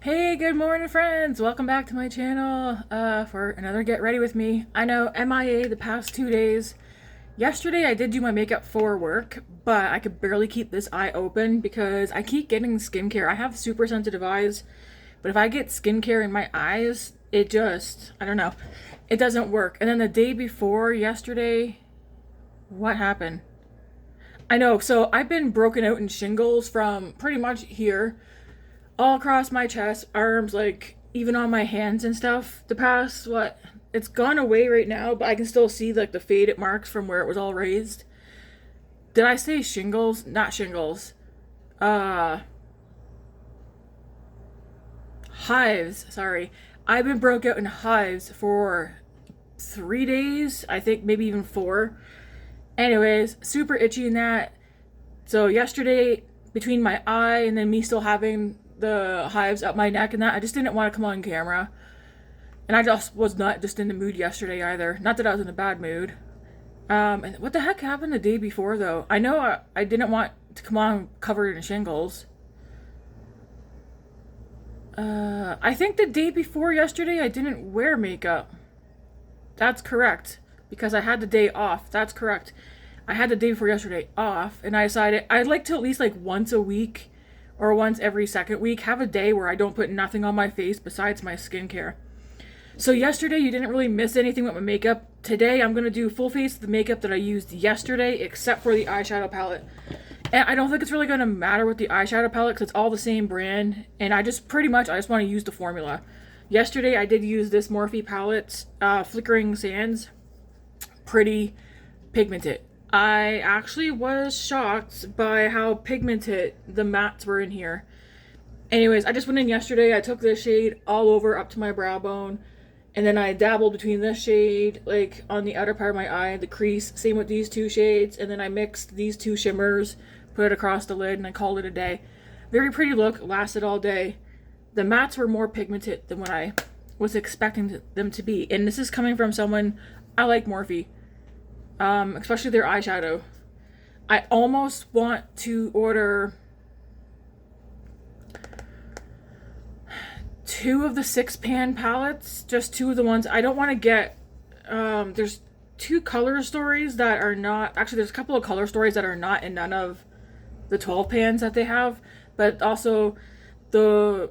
Hey, good morning, friends. Welcome back to my channel for another Get Ready With Me. I know MIA the past 2 days. Yesterday I did do my makeup for work, but I could barely keep this eye open because I keep getting skincare. I have super sensitive eyes, but if I get skincare in my eyes, it just, I don't know, it doesn't work. And then the day before yesterday, what happened? I know, so I've been broken out in shingles from pretty much here all across my chest, arms, like even on my hands and stuff. The past, what? It's gone away right now, but I can still see like the faded marks from where it was all raised. Did I say shingles? Not shingles. Hives, sorry. I've been broke out in hives for 3 days, I think maybe even 4. Anyways, super itchy in that. So yesterday, between my eye and then me still having the hives up my neck and that, I just didn't want to come on camera. And I just was not just in the mood yesterday either. Not that I was in a bad mood. And what the heck happened the day before though? I know I didn't want to come on covered in shingles. I think the day before yesterday I didn't wear makeup. That's correct. Because I had the day off. That's correct. I had the day before yesterday off, and I decided I'd like to at least like once a week or once every second week have a day where I don't put nothing on my face besides my skincare. So yesterday you didn't really miss anything with my makeup. Today I'm going to do full face of the makeup that I used yesterday except for the eyeshadow palette. And I don't think it's really going to matter with the eyeshadow palette because it's all the same brand, and I just want to use the formula. Yesterday I did use this Morphe palette, Flickering Sands. Pretty pigmented. I actually was shocked by how pigmented the mattes were in here. Anyways, I just went in yesterday. I took this shade all over up to my brow bone, and then I dabbled between this shade like on the outer part of my eye, the crease, same with these two shades, and then I mixed these two shimmers, put it across the lid, and I called it a day. Very pretty look, lasted all day. The mattes were more pigmented than what I was expecting them to be, and this is coming from someone I like Morphe. Especially their eyeshadow. I almost want to order 2 of the 6-pan palettes, just 2 of the ones. I don't want to get, there's 2 color stories that are not, actually there's a couple of color stories that are not in none of the 12 pans that they have, but also oh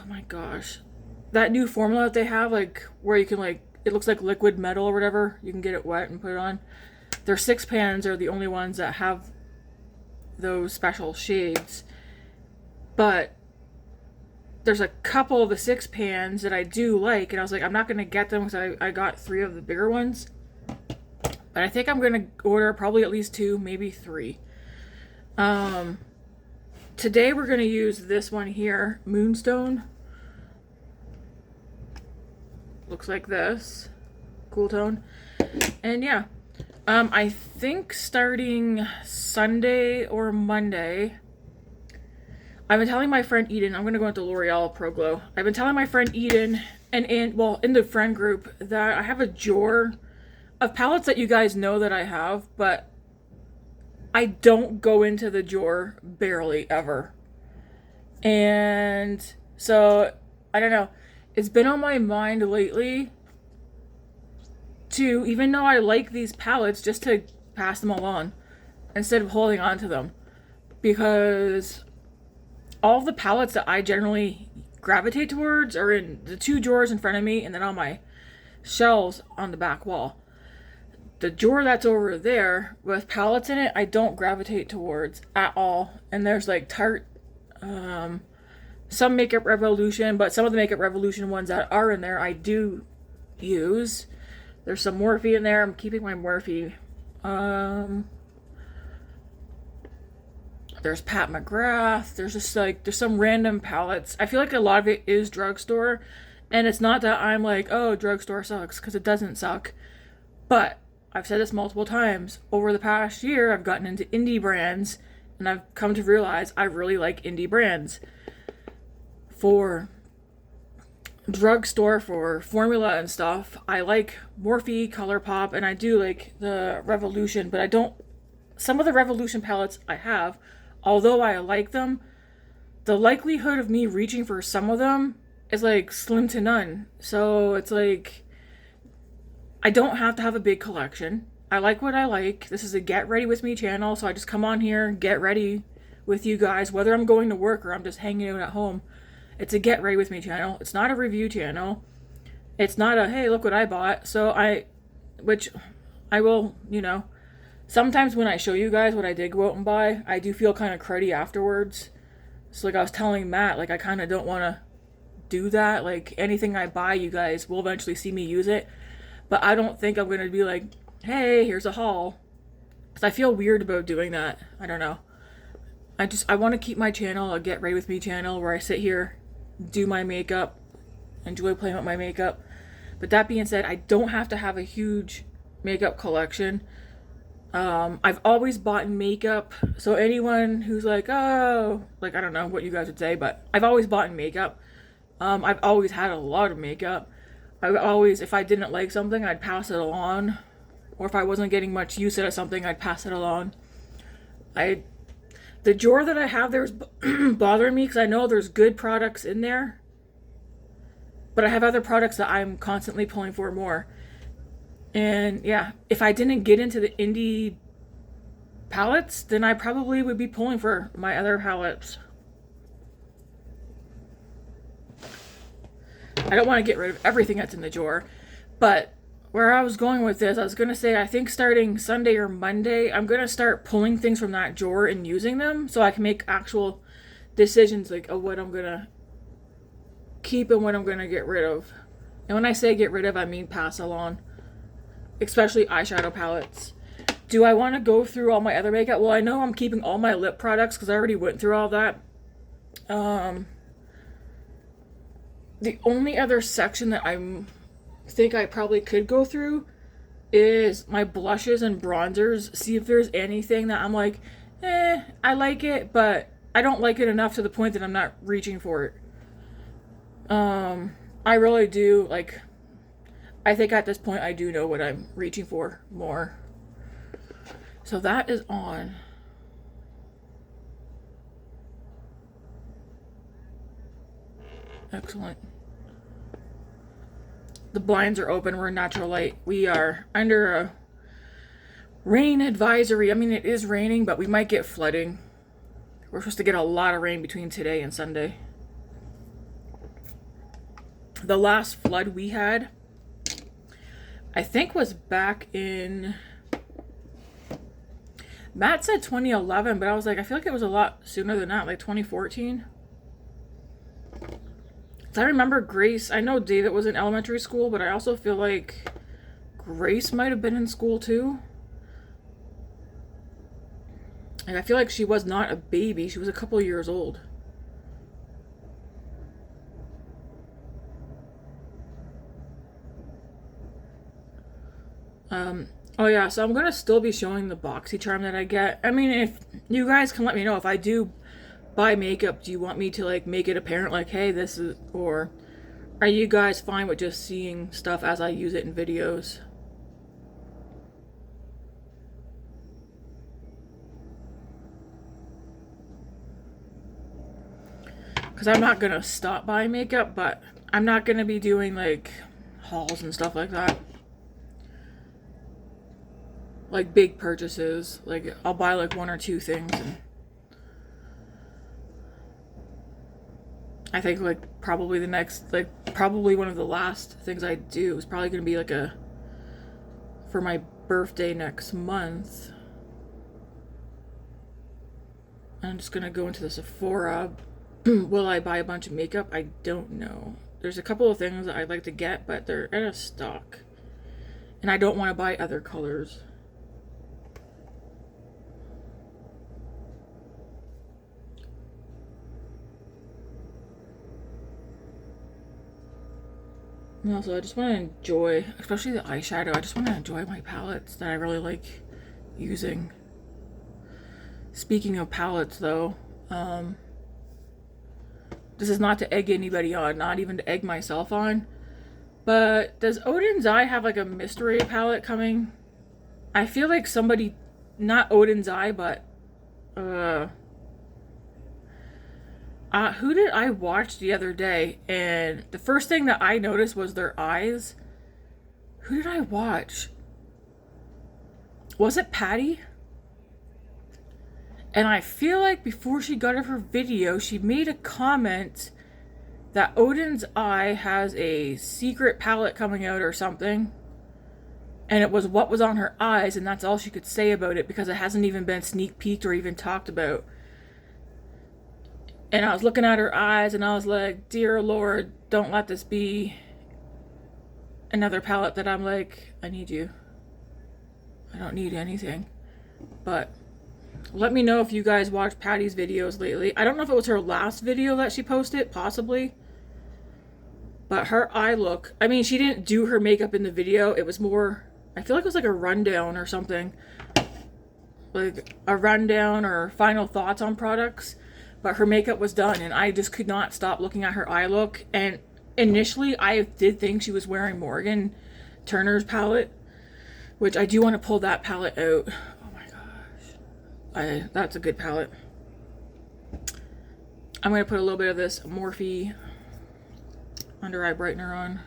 my gosh, that new formula that they have, like where you can like, it looks like liquid metal or whatever. You can get it wet and put it on. Their 6 pans are the only ones that have those special shades. But there's a couple of the 6 pans that I do like, and I was like, I'm not going to get them because I got 3 of the bigger ones. But I think I'm going to order probably at least 2, maybe 3. Today we're going to use this one here, Moonstone. Looks like this. Cool tone. And yeah. I think starting Sunday or Monday, I've been telling my friend Eden, I'm going to go into Loreal Pro Glow. I've been telling my friend Eden and in the friend group that I have a drawer of palettes that you guys know that I have, but I don't go into the drawer barely ever. And so, I don't know. It's been on my mind lately to, even though I like these palettes, just to pass them all on instead of holding on to them. Because all the palettes that I generally gravitate towards are in the 2 drawers in front of me and then on my shelves on the back wall. The drawer that's over there with palettes in it, I don't gravitate towards at all. And there's like Tarte, some Makeup Revolution, but some of the Makeup Revolution ones that are in there I do use. There's some Morphe in there. I'm keeping my Morphe. There's Pat McGrath. There's just like, there's some random palettes. I feel like a lot of it is drugstore, and it's not that I'm like, oh, drugstore sucks, because it doesn't suck. But I've said this multiple times. Over the past year, I've gotten into indie brands, and I've come to realize I really like indie brands. For drugstore, for formula and stuff, I like Morphe, ColourPop, and I do like the Revolution, but I don't, some of the Revolution palettes I have, although I like them, the likelihood of me reaching for some of them is like slim to none. So it's like, I don't have to have a big collection. I like what I like. This is a get ready with me channel, so I just come on here, get ready with you guys, whether I'm going to work or I'm just hanging out at home. It's a get ready with me channel. It's not a review channel. It's not a, hey, look what I bought. Which I will, you know, sometimes when I show you guys what I did go out and buy, I do feel kind of cruddy afterwards. So like I was telling Matt, like I kind of don't want to do that. Like anything I buy, you guys will eventually see me use it. But I don't think I'm going to be like, hey, here's a haul. Because I feel weird about doing that. I don't know. I want to keep my channel a get ready with me channel where I sit here, do my makeup, enjoy playing with my makeup. But that being said, I don't have to have a huge makeup collection. I've always bought makeup. So anyone who's like, oh, like I don't know what you guys would say, but I've always bought makeup. I've always had a lot of makeup. I've always, if I didn't like something, I'd pass it along. Or if I wasn't getting much use out of something, I'd pass it along. The drawer that I have there is bothering me because I know there's good products in there. But I have other products that I'm constantly pulling for more. And yeah, if I didn't get into the indie palettes, then I probably would be pulling for my other palettes. I don't want to get rid of everything that's in the drawer. But where I was going with this, I was going to say, I think starting Sunday or Monday, I'm going to start pulling things from that drawer and using them so I can make actual decisions like of what I'm going to keep and what I'm going to get rid of. And when I say get rid of, I mean pass along. Especially eyeshadow palettes. Do I want to go through all my other makeup? Well, I know I'm keeping all my lip products because I already went through all that. The only other section that I think I probably could go through is my blushes and bronzers. See if there's anything that I'm like, I like it, but I don't like it enough to the point that I'm not reaching for it. I really do, like, I think at this point I do know what I'm reaching for more. So that is on. Excellent. The blinds are open. We're in natural light. We are under a rain advisory. I mean, it is raining, but we might get flooding. We're supposed to get a lot of rain between today and Sunday. The last flood we had, I think, was back in, Matt said 2011, but I was like, I feel like it was a lot sooner than that, like 2014. I remember Grace, I know David was in elementary school, but I also feel like Grace might have been in school too. And I feel like she was not a baby, she was a couple years old. Oh yeah, so I'm gonna still be showing the BoxyCharm that I get. I mean, if you guys can let me know if I do buy makeup, do you want me to like make it apparent like, hey, this is, or are you guys fine with just seeing stuff as I use it in videos? Because I'm not gonna stop buying makeup, but I'm not gonna be doing like hauls and stuff like that. Like big purchases. Like I'll buy like one or two things and I think like probably the next, like probably one of the last things I do is probably going to be like for my birthday next month. I'm just going to go into the Sephora. Will I buy a bunch of makeup? I don't know. There's a couple of things that I'd like to get, but they're out of stock. And I don't want to buy other colors. And also, I just want to enjoy, especially the eyeshadow, I just want to enjoy my palettes that I really like using. Speaking of palettes, though, this is not to egg anybody on, not even to egg myself on, but does Odin's Eye have like a mystery palette coming? I feel like somebody, not Odin's Eye, but I Who did I watch the other day? And the first thing that I noticed was their eyes. Who did I watch? Was it Patty? And I feel like before she got her video, she made a comment that Odin's eye has a secret palette coming out or something. And it was what was on her eyes, and that's all she could say about it because it hasn't even been sneak peeked or even talked about. And I was looking at her eyes and I was like, dear Lord, don't let this be another palette that I'm like, I need you. I don't need anything. But let me know if you guys watched Patty's videos lately. I don't know if it was her last video that she posted, possibly. But her eye look, I mean, she didn't do her makeup in the video. It was more, I feel like it was like a rundown or something. Like a rundown or final thoughts on products. But her makeup was done and I just could not stop looking at her eye look. And initially, I did think she was wearing Morgan Turner's palette. Which I do want to pull that palette out. Oh my gosh. That's a good palette. I'm going to put a little bit of this Morphe under eye brightener on.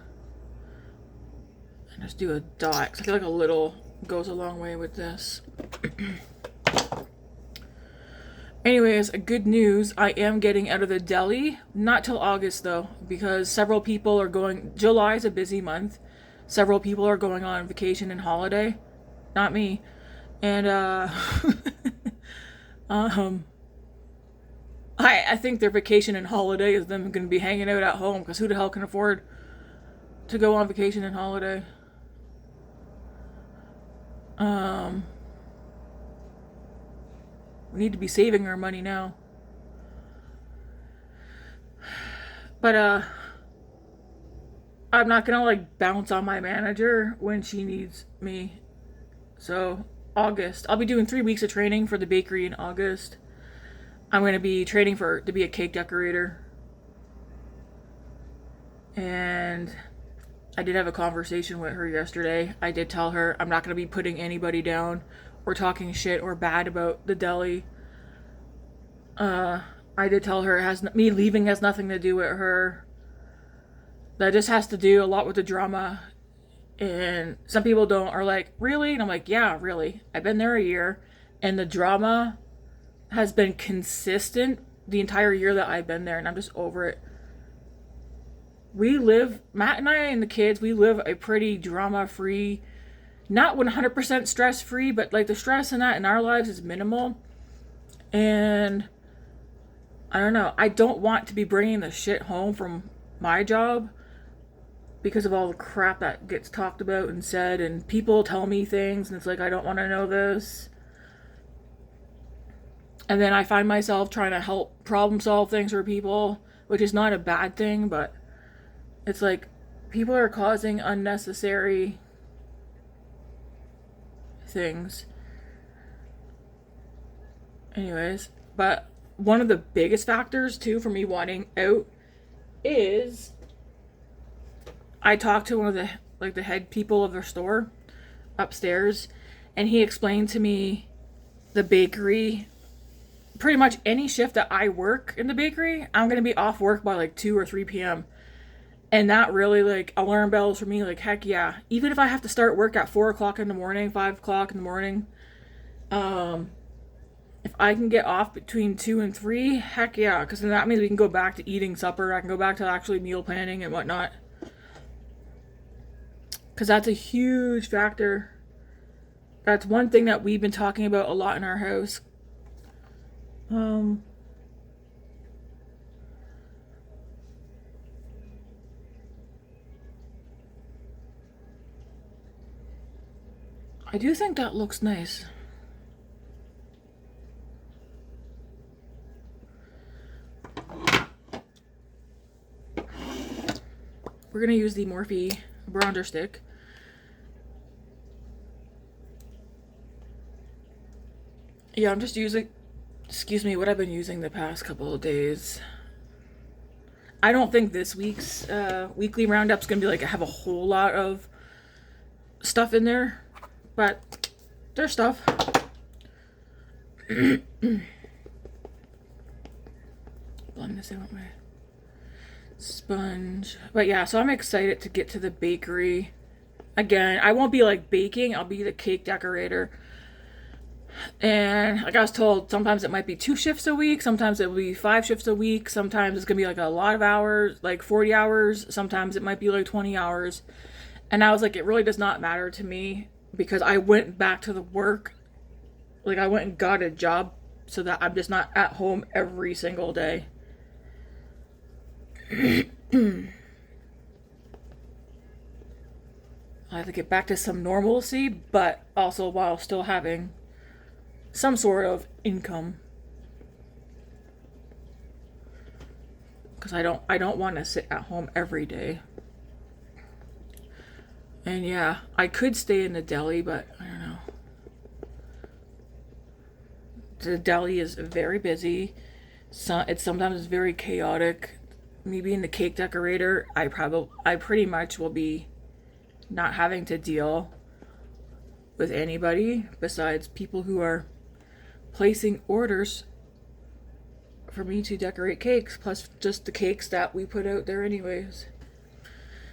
And just do a dot. 'Cause I feel like a little goes a long way with this. Anyways, good news. I am getting out of the deli. Not till August though. Because several people are going... July is a busy month. Several people are going on vacation and holiday. Not me. And, I think their vacation and holiday is them going to be hanging out at home. Because who the hell can afford to go on vacation and holiday? We need to be saving our money now. But, I'm not gonna like bounce on my manager when she needs me. So August, I'll be doing 3 weeks of training for the bakery in August. I'm gonna be training to be a cake decorator. And I did have a conversation with her yesterday. I did tell her I'm not gonna be putting anybody down or talking shit or bad about the deli. I did tell her me leaving has nothing to do with her. That just has to do a lot with the drama. And some people are like, really? And I'm like, yeah, really. I've been there a year. And the drama has been consistent the entire year that I've been there. And I'm just over it. Matt and I and the kids, we live a pretty drama-free, not 100% stress-free, but like the stress in our lives is minimal. And I don't know. I don't want to be bringing the shit home from my job. Because of all the crap that gets talked about and said, and people tell me things, and it's like, I don't want to know this. And then I find myself trying to help problem solve things for people, which is not a bad thing, but it's like, people are causing unnecessary things. Anyways, but one of the biggest factors, too, for me wanting out is... I talked to one of the head people of their store upstairs, and he explained to me the bakery. Pretty much any shift that I work in the bakery, I'm going to be off work by like 2 or 3 p.m. And that really like alarm bells for me, like heck yeah. Even if I have to start work at 4 o'clock in the morning, 5 o'clock in the morning, if I can get off between 2 and 3, heck yeah. Because then that means we can go back to eating supper. I can go back to actually meal planning and whatnot. Because that's a huge factor. That's one thing that we've been talking about a lot in our house. I do think that looks nice. We're going to use the Morphe bronzer stick. Yeah, I'm just using, excuse me, what I've been using the past couple of days. I don't think this week's weekly roundup's gonna be like have a whole lot of stuff in there, but there's stuff. blend this in with my sponge. But yeah, so I'm excited to get to the bakery. Again, I won't be like baking, I'll be the cake decorator. And like I was told, sometimes it might be 2 shifts a week, sometimes it will be 5 shifts a week, sometimes it's gonna be like a lot of hours, like 40 hours, sometimes it might be like 20 hours. And I was like, it really does not matter to me because I went back to the work, like I went and got a job so that I'm just not at home every single day. I have to get back to some normalcy, but also while still having some sort of income. Because I don't want to sit at home every day. And yeah, I could stay in the deli, but I don't know. The deli is very busy. So it's sometimes very chaotic. Me being the cake decorator, I pretty much will be not having to deal with anybody besides people who are placing orders for me to decorate cakes, plus just the cakes that we put out there anyways.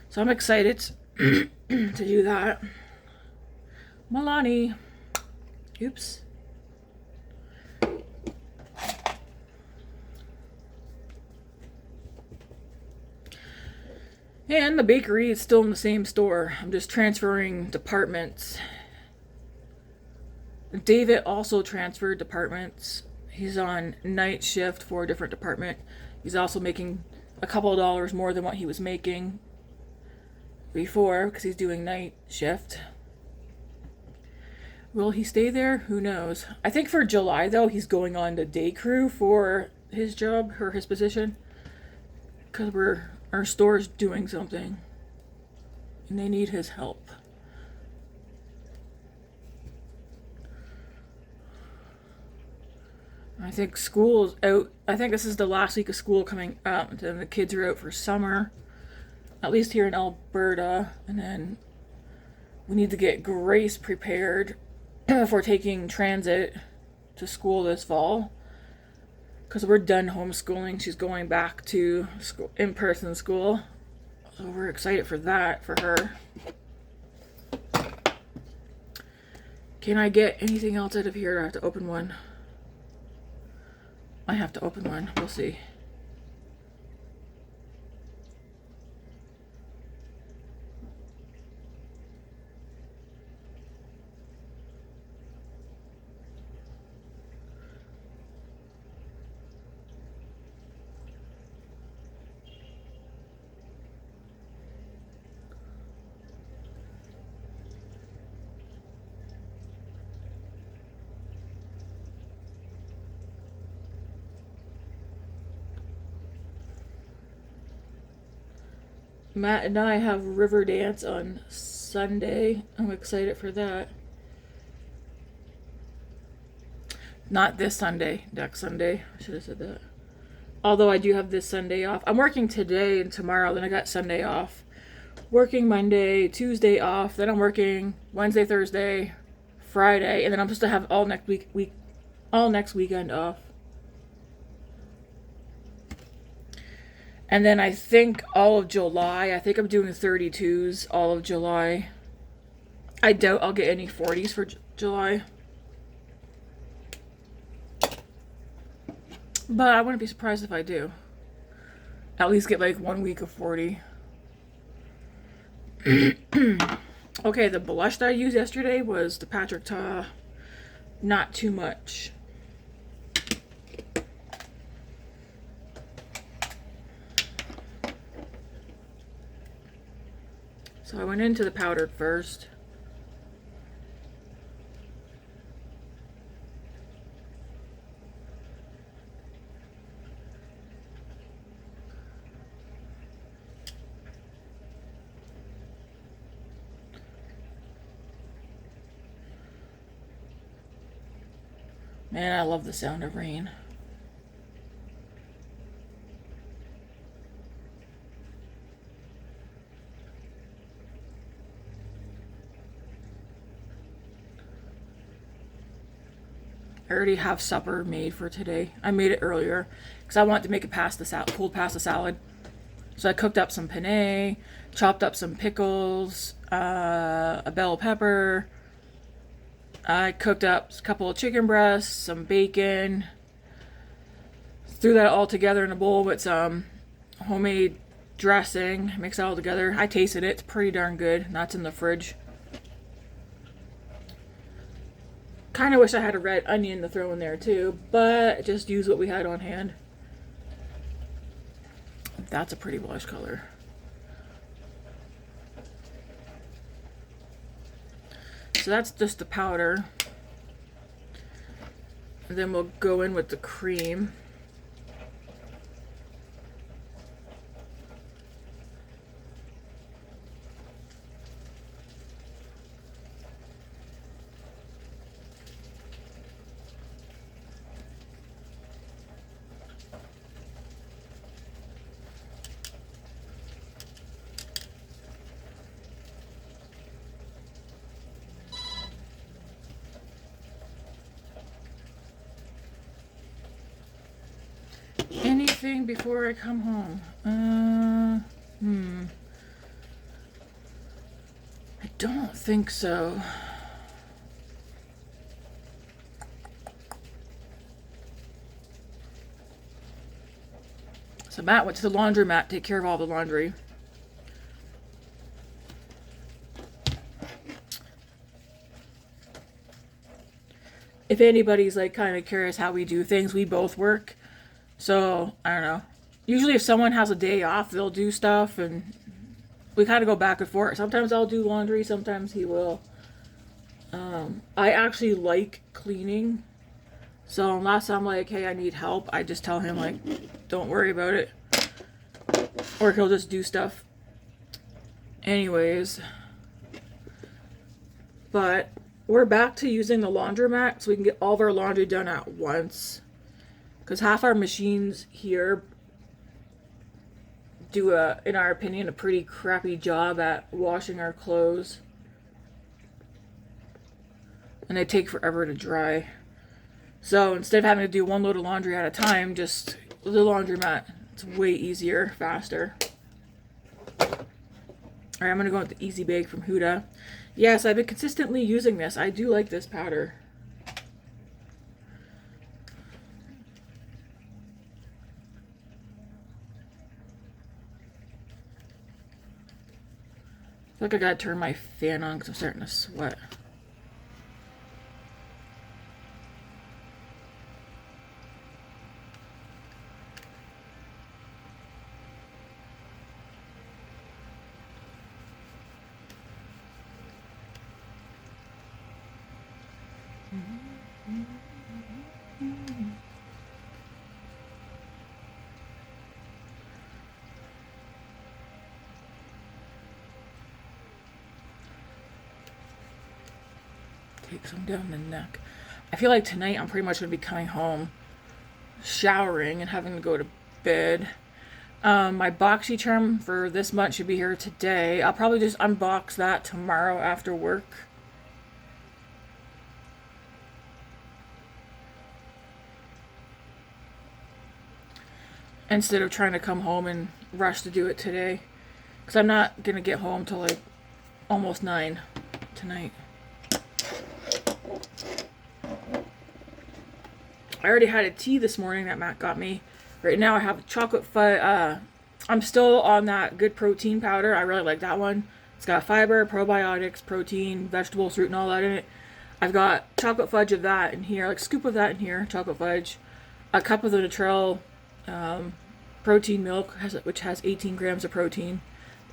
So I'm excited to do that. Milani. Oops. And the bakery is still in the same store. I'm just transferring departments. David also transferred departments. He's on night shift for a different department. He's also making a couple of dollars more than what he was making before because he's doing night shift. Will he stay there? Who knows? I think for July though, he's going on the day crew for his job or his position because our store's doing something and they need his help. I think school's out. I think this is the last week of school coming up, and then the kids are out for summer, at least here in Alberta. And then we need to get Grace prepared for taking transit to school this fall because we're done homeschooling. She's going back to school, in-person school, so we're excited for that for her. Can I get anything else out of here? I have to open one. I have to open one. We'll see. Matt and I have river dance on Sunday. I'm excited for that. Not this Sunday, next Sunday. I should have said that. Although I do have this Sunday off. I'm working today and tomorrow, then I got Sunday off. Working Monday, Tuesday off, then I'm working Wednesday, Thursday, Friday, and then I'm supposed to have all next weekend off. And then I think all of July, I think I'm doing 32s all of July. I doubt I'll get any 40s for July. But I wouldn't be surprised if I do. At least get like 1 week of 40. Okay, the blush that I used yesterday was the Patrick Ta. Not too much. So I went into the powdered first. Man, I love the sound of rain. I already have supper made for today. I made it earlier because I wanted to make a cold pasta salad. So I cooked up some penne, chopped up some pickles, a bell pepper. I cooked up a couple of chicken breasts, some bacon. Threw that all together in a bowl with some homemade dressing. Mix it all together. I tasted it. It's pretty darn good. That's in the fridge. Kind of wish I had a red onion to throw in there too, but just use what we had on hand. That's a pretty blush color. So that's just the powder. And then we'll go in with the cream. Anything before I come home? I don't think so. So Matt went to the laundromat to take care of all the laundry. If anybody's like kind of curious how we do things, we both work. So, I don't know. Usually if someone has a day off, they'll do stuff and we kind of go back and forth. Sometimes I'll do laundry, sometimes he will. I actually like cleaning. So unless I'm like, hey, I need help, I just tell him like, don't worry about it. Or he'll just do stuff. Anyways. But we're back to using the laundromat so we can get all of our laundry done at once. Because half our machines here do, in our opinion, a pretty crappy job at washing our clothes. And they take forever to dry. So instead of having to do one load of laundry at a time, just the laundromat. It's way easier, faster. Alright, I'm going to go with the Easy Bake from Huda. Yes, I've been consistently using this. I do like this powder. I feel like I gotta turn my fan on because I'm starting to sweat. Take some down the neck. I feel like tonight I'm pretty much going to be coming home, showering, and having to go to bed. My BoxyCharm for this month should be here today. I'll probably just unbox that tomorrow after work. Instead of trying to come home and rush to do it today. Because I'm not going to get home till like almost 9 tonight. I already had a tea this morning that Matt got me. Right now I have chocolate fudge. I'm still on that good protein powder. I really like that one. It's got fiber, probiotics, protein, vegetables, fruit, and all that in it. I've got chocolate fudge of that in here, like scoop of that in here, chocolate fudge. A cup of the Loreal protein milk, which has 18 grams of protein.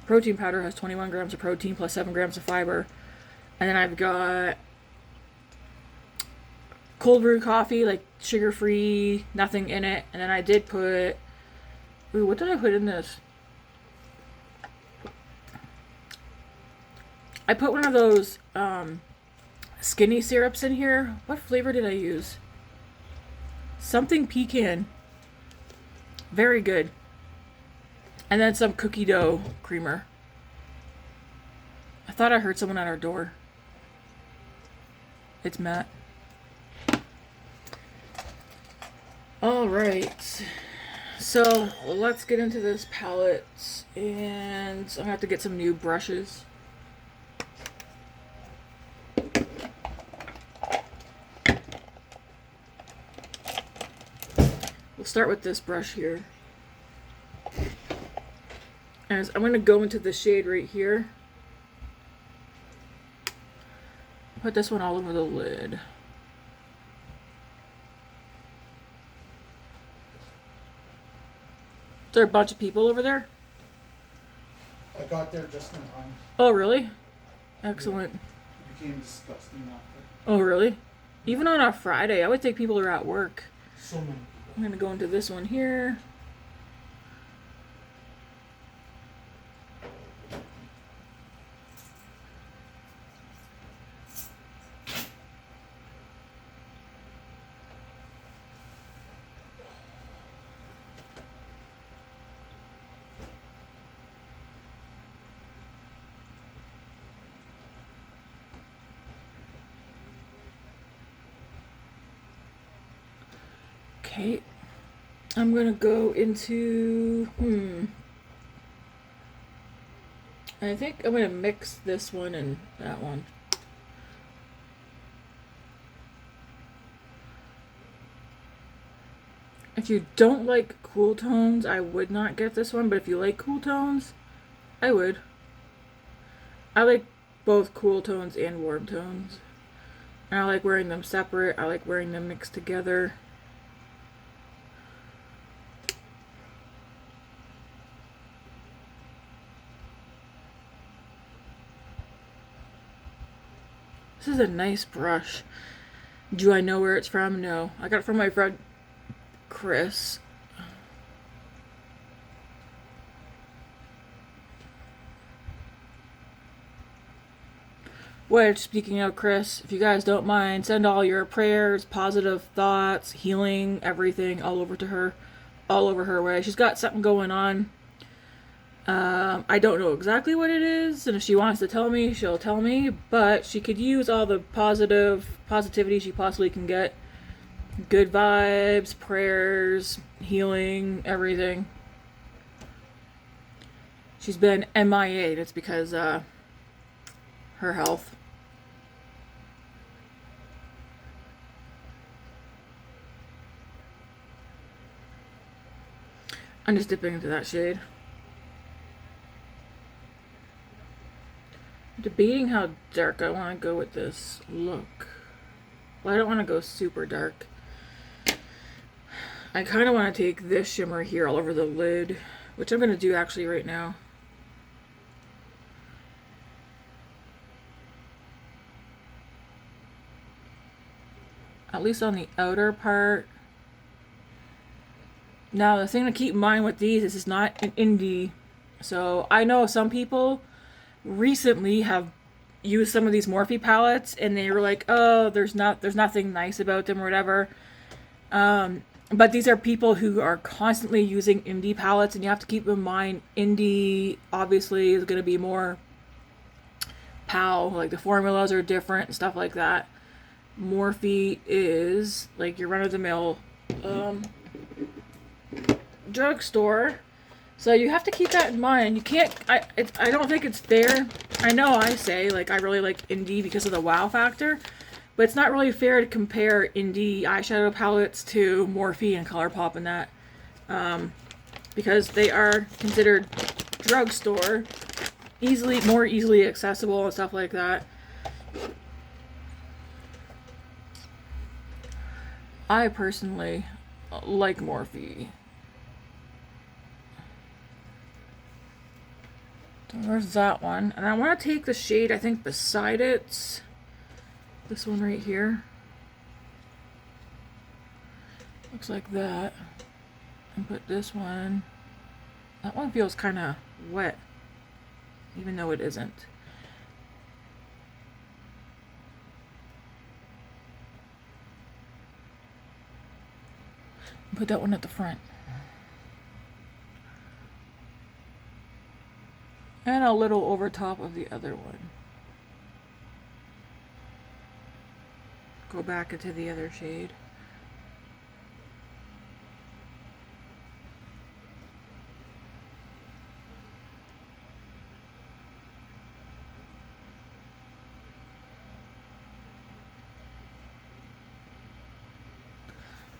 Protein powder has 21 grams of protein plus 7 grams of fiber. And then I've got cold brew coffee, like sugar-free, nothing in it. And then I did put... Ooh, what did I put in this? I put one of those skinny syrups in here. What flavor did I use? Something pecan. Very good. And then some cookie dough creamer. I thought I heard someone at our door. It's Matt. All right. So let's get into this palette, and I'm gonna have to get some new brushes. We'll start with this brush here. And I'm gonna go into the shade right here. Put this one all over the lid. Is there a bunch of people over there? I got there just in time. Oh, really? Excellent. It became disgusting after. Oh, really? Even on a Friday, I would think people are at work. So many people. I'm gonna go into this one here. Okay, I'm gonna go into, I think I'm gonna mix this one and that one. If you don't like cool tones, I would not get this one, but if you like cool tones, I would. I like both cool tones and warm tones. And I like wearing them separate, I like wearing them mixed together. This is a nice brush. Do I know where it's from? No. I got it from my friend Chris. Which, speaking of Chris, if you guys don't mind, send all your prayers, positive thoughts, healing, everything all over to her. All over her way. She's got something going on. I don't know exactly what it is, and if she wants to tell me, she'll tell me, but she could use all the positivity she possibly can get. Good vibes, prayers, healing, everything. She's been MIA, and it's because, her health. I'm just dipping into that shade. Debating how dark I want to go with this look. Well, I don't want to go super dark. I kind of want to take this shimmer here all over the lid, which I'm going to do actually right now. At least on the outer part. Now, the thing to keep in mind with these is it's not an indie. So I know some people recently have used some of these Morphe palettes and they were like, oh, there's nothing nice about them or whatever. But these are people who are constantly using indie palettes, and you have to keep in mind indie obviously is going to be more POW, like the formulas are different and stuff like that. Morphe is like your run-of-the-mill drugstore. So you have to keep that in mind. You can't, I don't think it's fair. I know I say, like, I really like indie because of the wow factor, but it's not really fair to compare indie eyeshadow palettes to Morphe and ColourPop and that, because they are considered drugstore, more easily accessible and stuff like that. I personally like Morphe. There's that one. And I want to take the shade, I think, beside it. This one right here. Looks like that. And put this one. That one feels kind of wet, even though it isn't. Put that one at the front. And a little over top of the other one. Go back into the other shade.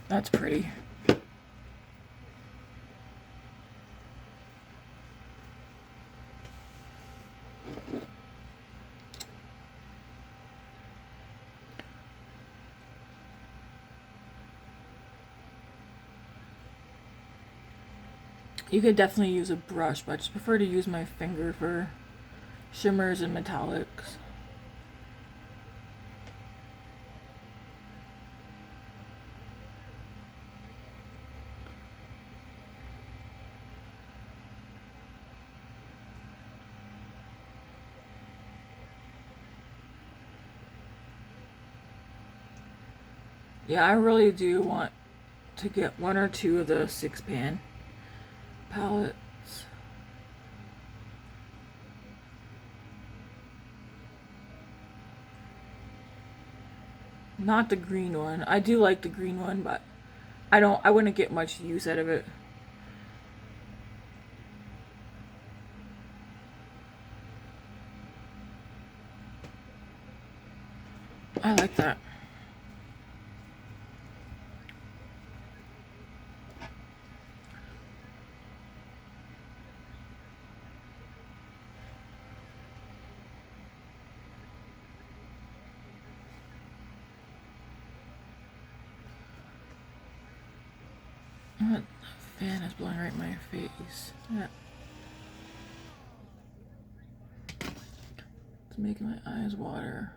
That's pretty. You could definitely use a brush, but I just prefer to use my finger for shimmers and metallics. Yeah, I really do want to get one or two of the 6-pan palettes. Not the green one. I do like the green one, but I wouldn't get much use out of it. I like that. That fan is blowing right in my face. Yeah. It's making my eyes water.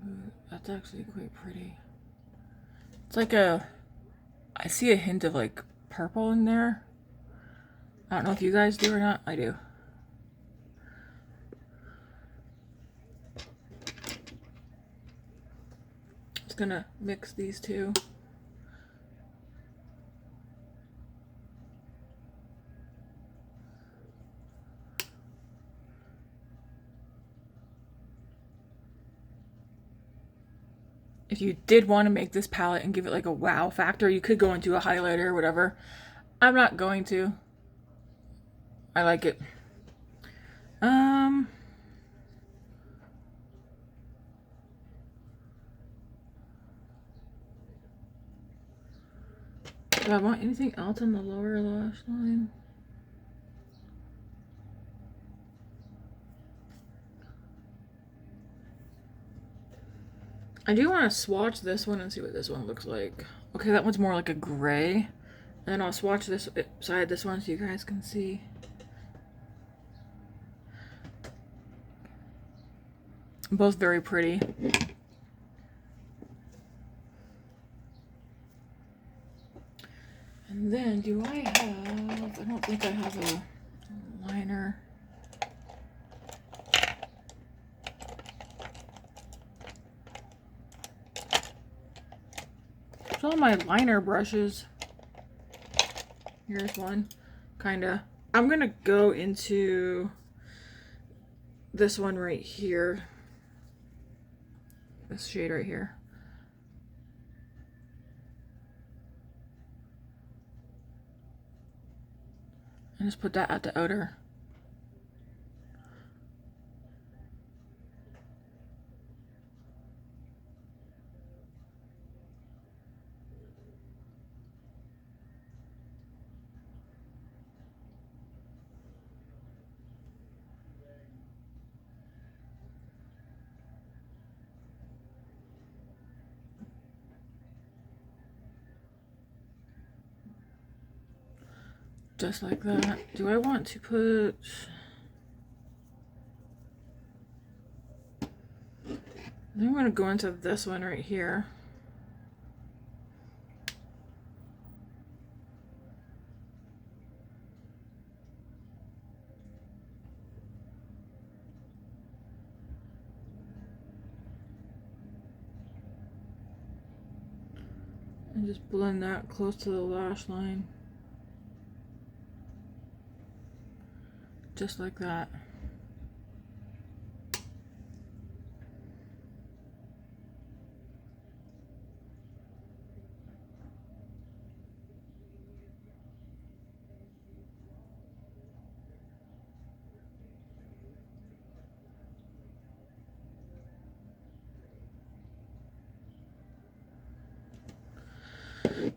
Ooh, that's actually quite pretty. It's like I see a hint of like purple in there. I don't know if you guys do or not. I do. Just gonna mix these two. If you did want to make this palette and give it like a wow factor, you could go into a highlighter or whatever. I'm not going to. I like it. Do I want anything else on the lower lash line? I do want to swatch this one and see what this one looks like. Okay, that one's more like a gray. And then I'll swatch this side, this one, so you guys can see. Both very pretty. And then do I have, I don't think I have a liner. It's all my liner brushes. Here's one, kinda. I'm gonna go into this one right here. This shade right here. And just put that at the outer. Just like that. Do I want to put... I think I'm going to go into this one right here. And just blend that close to the lash line. Just like that.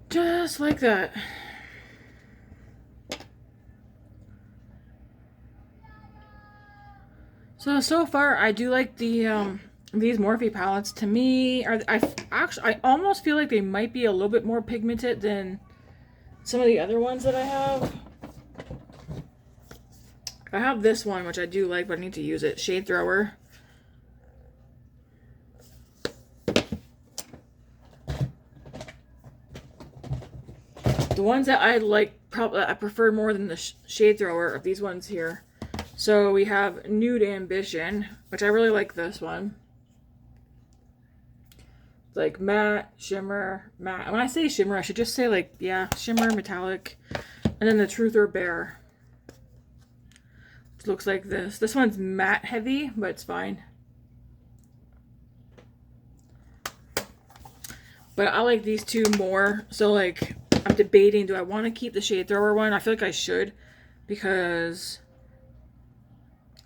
Just like that. So far I do like the these Morphe palettes. To me, I almost feel like they might be a little bit more pigmented than some of the other ones that I have. I have this one, which I do like, but I need to use it. Shade Thrower. The ones that I like, probably I prefer more than the Shade Thrower of these ones here. So we have Nude Ambition, which I really like this one. It's like matte, shimmer, matte. When I say shimmer, I should just say like, yeah, shimmer, metallic. And then the Truth or Bare. It looks like this. This one's matte heavy, but it's fine. But I like these two more. So like, I'm debating, do I want to keep the Shade Thrower one? I feel like I should, because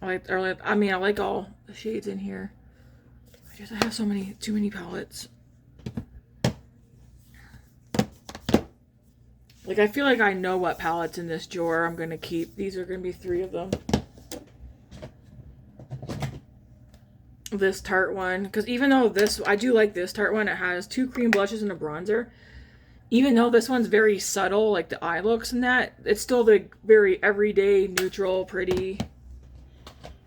I like all the shades in here. I guess I have too many palettes. Like, I feel like I know what palettes in this drawer I'm going to keep. These are going to be 3 of them. This Tarte one, because even though I do like this Tarte one, it has 2 cream blushes and a bronzer. Even though this one's very subtle, like the eye looks and that, it's still the very everyday, neutral, pretty.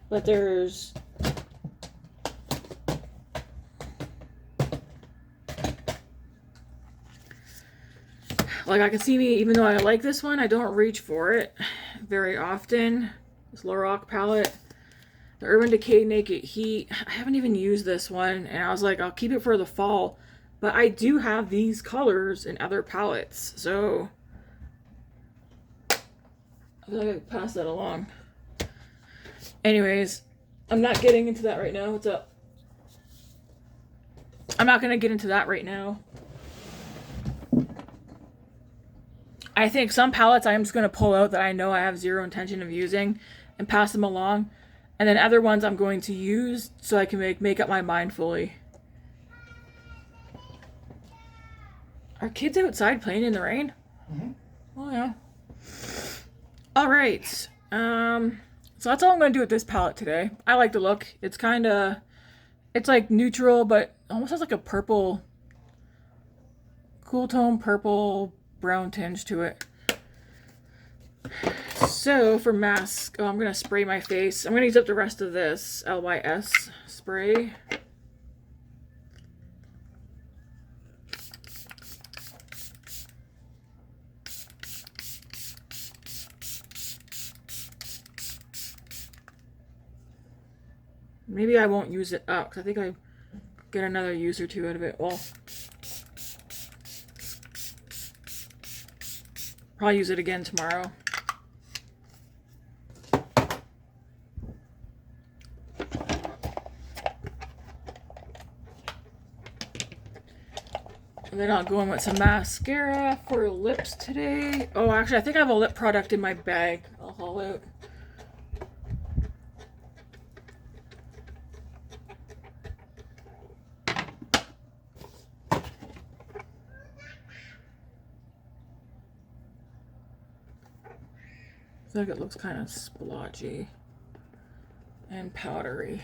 But there's... like, I can see me, even though I like this one, I don't reach for it very often. This Loreal palette. The Urban Decay Naked Heat. I haven't even used this one, and I was like, I'll keep it for the fall. But I do have these colors in other palettes, so I feel like I could pass that along. Anyways, I'm not getting into that right now. What's up? I'm not going to get into that right now. I think some palettes I'm just going to pull out that I know I have zero intention of using and pass them along. And then other ones I'm going to use so I can make up my mind fully. Are kids outside playing in the rain? Mm-hmm. Oh, yeah. Alright. So that's all I'm going to do with this palette today. I like the look. It's kind of... it's like neutral, but almost has like a purple... cool tone purple brown tinge to it. So for mask, I'm going to spray my face. I'm going to use up the rest of this LYS spray. Maybe I won't use it up, because I think I get another use or two out of it. Well, probably use it again tomorrow. And then I'll go in with some mascara for lips today. Oh, actually, I think I have a lip product in my bag. I'll haul out. I feel like it looks kind of splotchy and powdery.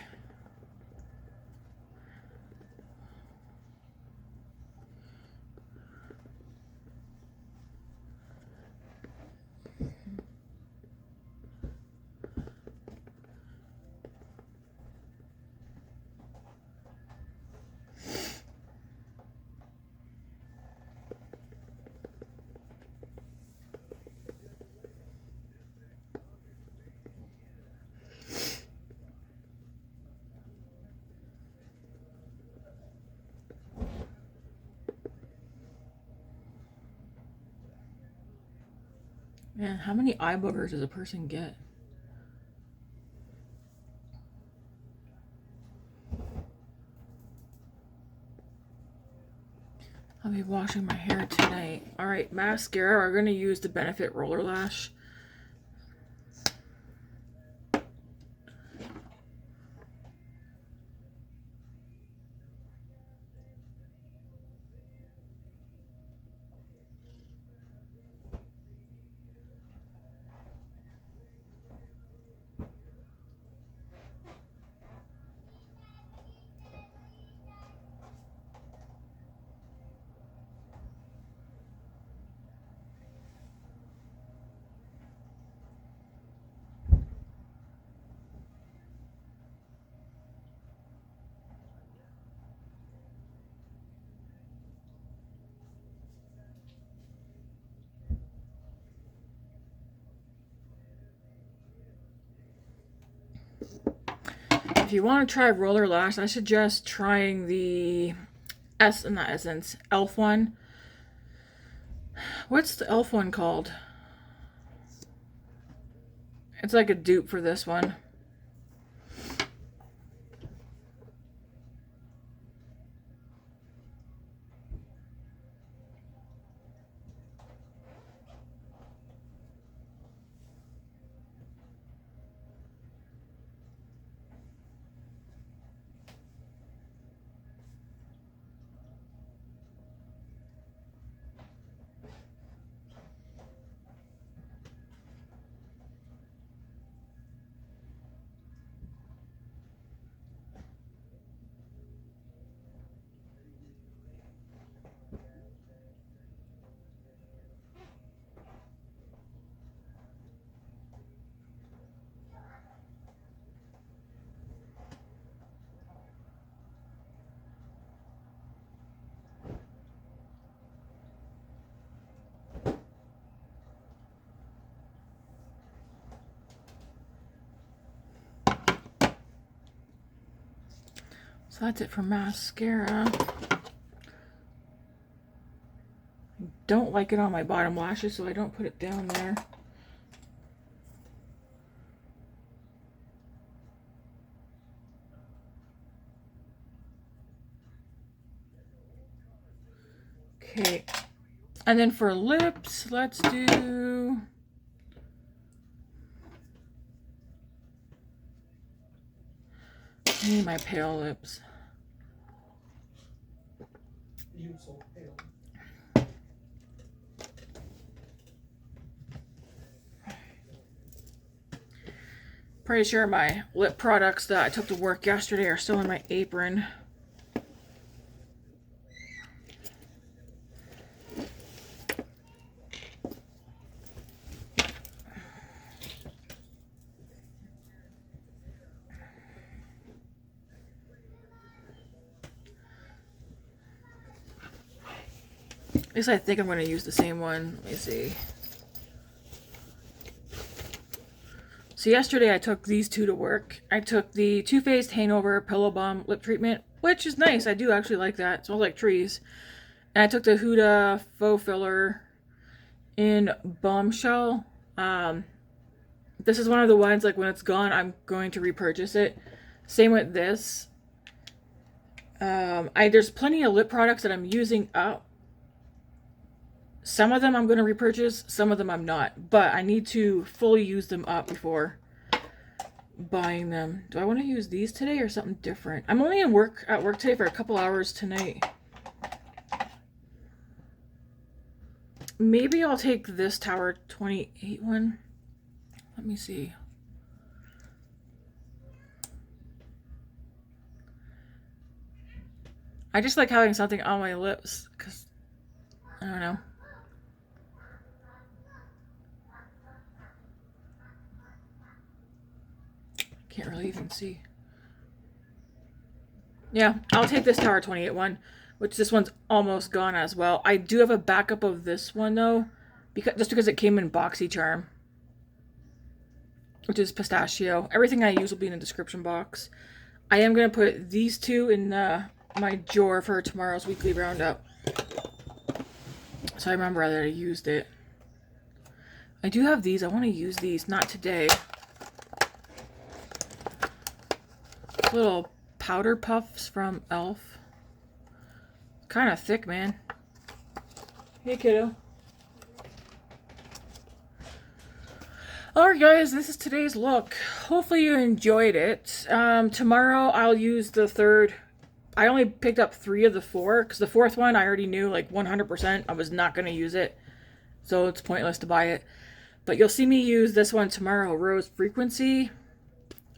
Man, how many eye boogers does a person get? I'll be washing my hair tonight. Alright, mascara. We're going to use the Benefit Rollerlash. If you want to try Rollerlash, I suggest trying the not Essence, Elf one. What's the Elf one called? It's like a dupe for this one. So that's it for mascara. I don't like it on my bottom lashes, so I don't put it down there. Okay. And then for lips, let's do... I need my pale lips. You so pale. Pretty sure my lip products that I took to work yesterday are still in my apron. At least I think I'm going to use the same one. Let me see. So yesterday I took these two to work. I took the Too Faced Hangover Pillow Balm Lip Treatment, which is nice. I do actually like that. It smells like trees. And I took the Huda Faux Filler in Bombshell. This is one of the ones, like, when it's gone, I'm going to repurchase it. Same with this. There's plenty of lip products that I'm using up. Some of them I'm going to repurchase, some of them I'm not. But I need to fully use them up before buying them. Do I want to use these today or something different? I'm only at work today for a couple hours tonight. Maybe I'll take this Tower 28 one. Let me see. I just like having something on my lips because, I don't know. Can't really even see. Yeah, I'll take this Tower 28 one, which this one's almost gone as well. I do have a backup of this one though, just because it came in BoxyCharm, which is Pistachio. Everything I use will be in the description box. I am going to put these two in my drawer for tomorrow's weekly roundup, so I remember that I used it. I do have these. I want to use these, not today. Little powder puffs from e.l.f. Kind of thick, man. Hey, kiddo. Alright, guys, this is today's look. Hopefully you enjoyed it. Tomorrow I'll use the third. I only picked up 3 of the 4 because the 4th one I already knew, like, 100% I was not going to use it, so it's pointless to buy it. But you'll see me use this one tomorrow, Rose Frequency,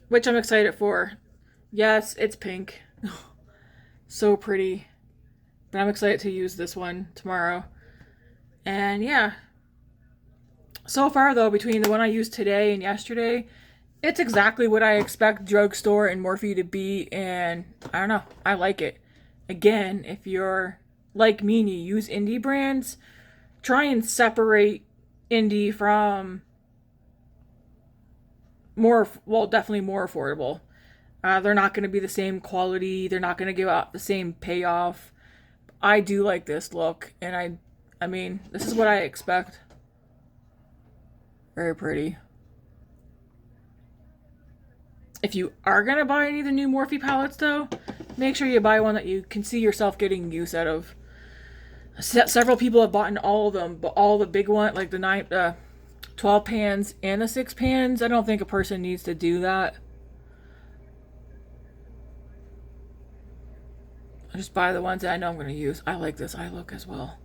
which I'm excited for. Yes, it's pink. So pretty. But I'm excited to use this one tomorrow. And yeah. So far though, between the one I used today and yesterday, it's exactly what I expect drugstore and Morphe to be, and I don't know, I like it. Again, if you're like me and you use indie brands, try and separate indie from more, well, definitely more affordable. They're not going to be the same quality. They're not going to give out the same payoff. I do like this look, and I mean, this is what I expect. Very pretty. If you are going to buy any of the new Morphe palettes, though, make sure you buy one that you can see yourself getting use out of. Several people have bought all of them, but all the big one, like the 12 pans and the 6 pans, I don't think a person needs to do that. I just buy the ones that I know I'm going to use. I like this eye look as well.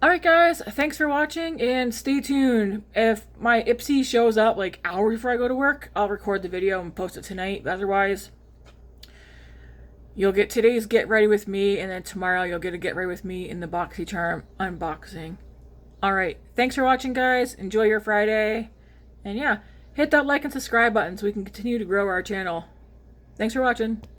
Alright guys, thanks for watching, and stay tuned. If my Ipsy shows up like hours before I go to work, I'll record the video and post it tonight. But otherwise, you'll get today's Get Ready With Me, and then tomorrow you'll get a Get Ready With Me in the BoxyCharm unboxing. Alright, thanks for watching guys. Enjoy your Friday. And yeah, hit that like and subscribe button so we can continue to grow our channel. Thanks for watching.